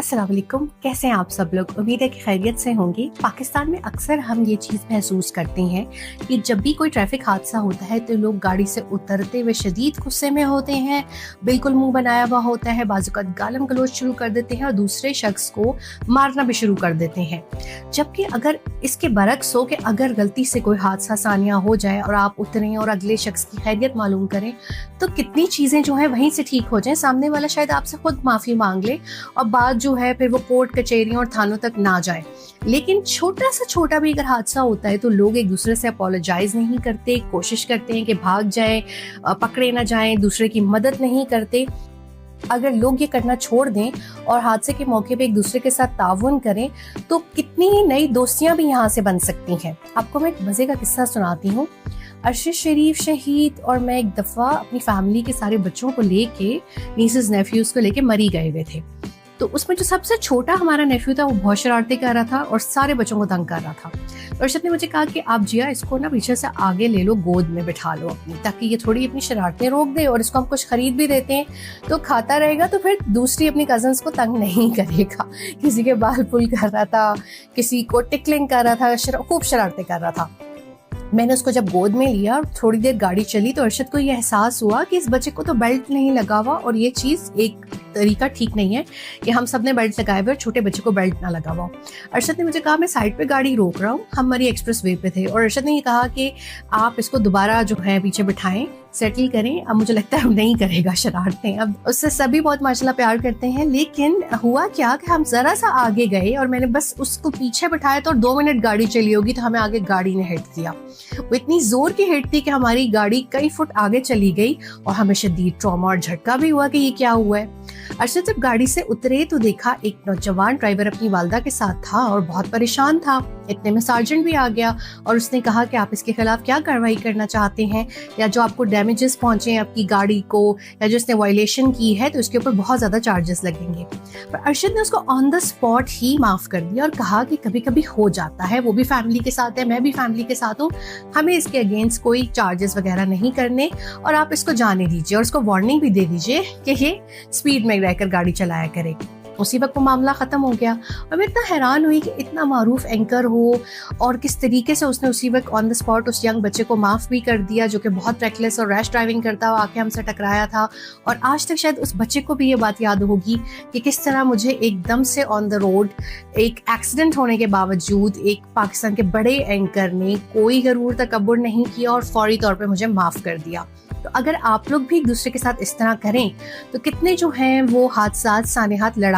अस्सलाम वालेकुम, कैसे हैं आप सब लोग। उम्मीद है कि खैरियत से होंगे। पाकिस्तान में अक्सर हम ये चीज़ महसूस करते हैं कि जब भी कोई ट्रैफिक हादसा होता है तो लोग गाड़ी से उतरते हुए शदीद गुस्से में होते हैं, बिल्कुल मुंह बनाया हुआ होता है, बाज़-औक़ात गालम गलोच शुरू कर देते हैं और दूसरे शख्स को मारना भी शुरू कर देते हैं। जबकि अगर इसके बरक्स हो कि अगर गलती से कोई हादसा सानिया हो जाए और आप उतरें और अगले शख्स की खैरियत मालूम करें तो कितनी चीज़ें जो हैं वहीं से ठीक हो जाएं, सामने वाला शायद आपसे खुद माफ़ी मांग ले और बात जो है फिर वो कोर्ट कचहरियों और थानों तक ना जाए। लेकिन छोटा भी अगर हादसा होता है तो लोग एक दूसरे से अपोलोजाइज नहीं करते, कोशिश करते हैं कि भाग जाएं, पकड़े ना जाएं, दूसरे की मदद नहीं करते। अगर लोग ये करना छोड़ दें और हादसे के मौके पे एक दूसरे के साथ ताउन करें तो कितनी ही नई दोस्तियां भी यहाँ से बन सकती हैं। आपको मैं एक मजे का किस्सा सुनाती हूँ। अरशद शरीफ शहीद और मैं एक दफ़ा अपनी फैमिली के सारे बच्चों को लेके, नीसेस नेफ्यूज को लेके मरी गए हुए थे। तो उसमें जो सबसे छोटा हमारा नेफ्यू था वो बहुत शरारती कर रहा था और सारे बच्चों को तंग कर रहा था। तो अरशद ने मुझे कहा कि आप जिया इसको ना पीछे से आगे ले लो, गोद में बिठा लो अपनी, ताकि ये थोड़ी अपनी शरारतें रोक दे और इसको हम कुछ खरीद भी देते हैं तो खाता रहेगा, तो फिर दूसरी अपनी कजन्स को तंग नहीं करेगा। किसी के बाल पुल कर रहा था, किसी को टिकलिंग कर रहा था, खूब शरारतें कर रहा था। मैंने उसको जब गोद में लिया और थोड़ी देर गाड़ी चली तो अरशद को ये एहसास हुआ कि इस बच्चे को तो बेल्ट नहीं लगा हुआ और ये चीज़ एक तरीका ठीक नहीं है कि हम सब ने बेल्ट लगाए हुए और छोटे बच्चे को बेल्ट ना लगा हुआ। अरशद ने मुझे कहा मैं साइड पे गाड़ी रोक रहा हूँ, हम मरी एक्सप्रेस वे पे थे, और अरशद ने ये कहा कि आप इसको दोबारा जो है पीछे बिठाएं, सेटल करें। अब मुझे लगता है अब नहीं करेगा शरारतें, अब उससे सभी बहुत माशाल्लाह प्यार करते हैं। लेकिन हुआ क्या कि हम जरा सा आगे गए और मैंने बस उसको पीछे बिठाया तो 2 मिनट गाड़ी चली होगी तो हमें आगे गाड़ी ने हिट दिया। वो इतनी जोर की हिट थी कि हमारी गाड़ी कई फुट आगे चली गई और हमें शदीद ट्रॉमा और झटका भी हुआ कि ये क्या हुआ है। अरशद जब गाड़ी से उतरे तो देखा एक नौजवान ड्राइवर अपनी वालदा के साथ था और बहुत परेशान था। इतने में सार्जेंट भी आ गया और उसने कहा कि आप इसके खिलाफ क्या कार्रवाई करना चाहते हैं, या जो आपको डैमेजेस पहुंचे आपकी गाड़ी को या जो इसने वायलेशन की है तो इसके ऊपर बहुत ज्यादा चार्जेस लगेंगे। पर अरशद ने उसको ऑन द स्पॉट ही माफ कर दिया और कहा कि कभी कभी हो जाता है, वो भी फैमिली के साथ है, मैं भी फैमिली के साथ हूँ, हमें इसके अगेंस्ट कोई चार्जेस वगैरह नहीं करने और आप इसको जाने दीजिए और उसको वार्निंग भी दे दीजिए कि ये स्पीड में रहकर गाड़ी चलाया करे। उसी वक्त वो मामला ख़त्म हो गया और मैं इतना हैरान हुई कि इतना मारूफ एंकर हो और किस तरीके से उसने उसी वक्त ऑन द स्पॉट उस यंग बच्चे को माफ़ भी कर दिया जो कि बहुत रेकलेस और रैश ड्राइविंग करता हुआ आके हमसे टकराया था। और आज तक शायद उस बच्चे को भी ये बात याद होगी कि किस तरह मुझे एकदम से ऑन द रोड एक एक्सीडेंट होने के बावजूद एक पाकिस्तान के बड़े एंकर ने कोई गरूर तकब्बुर नहीं किया और फौरी तौर पर मुझे माफ़ कर दिया। तो अगर आप लोग भी एक दूसरे के साथ इस तरह करें तो कितने जो हैं वो हादसात सानेहात लड़ा